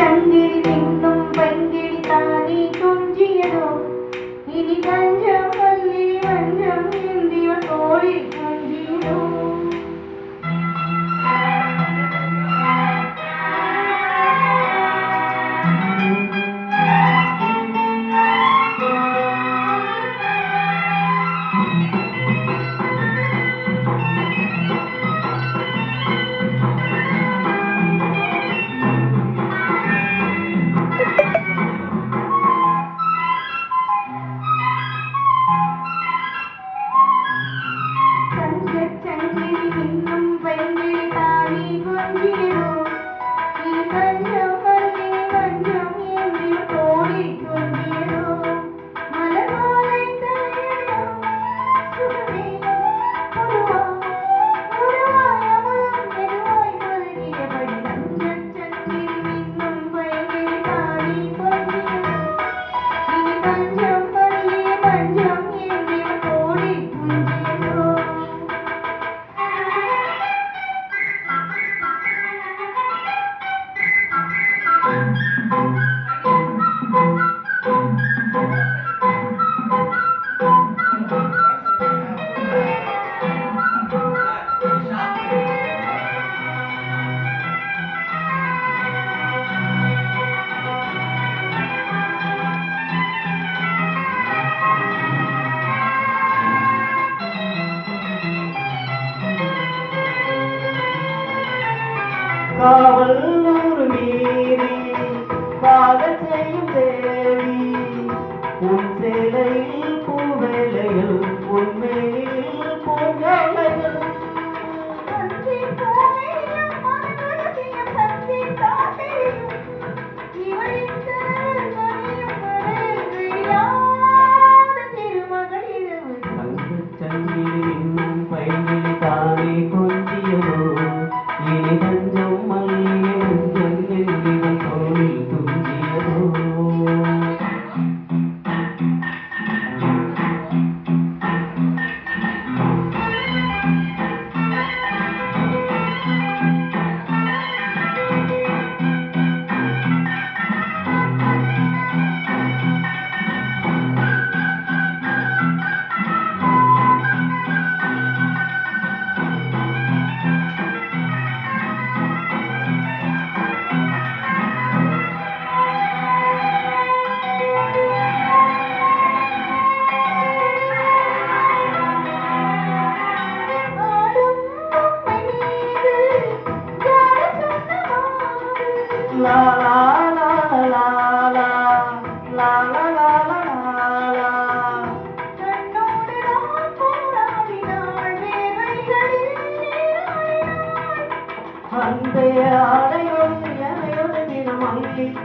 சங்கிலி மின்னும் பைங்கிலி தானே கொஞ்சியதோ இனி தஞ்சம் மல்லி மஞ்சம் ஏந்திய தோழி கொஞ்சியதோ. காவல் நூறு மீறி காதல் செய்யும் தேவி உன் சேலையில் பூவேலையில் உன்மேலில் பூங்காலையில் சங்கிலி இன்னும் பைங்கிலி தானே கொஞ்சியதோ இனி தஞ்சம் மல்லிகை மஞ்சள் என்கிற தோளில் துஞ்சியதோ. La la la la la la la la la. அன்பே ஆடையோடு எனையோடு தினம் அள்ளிச்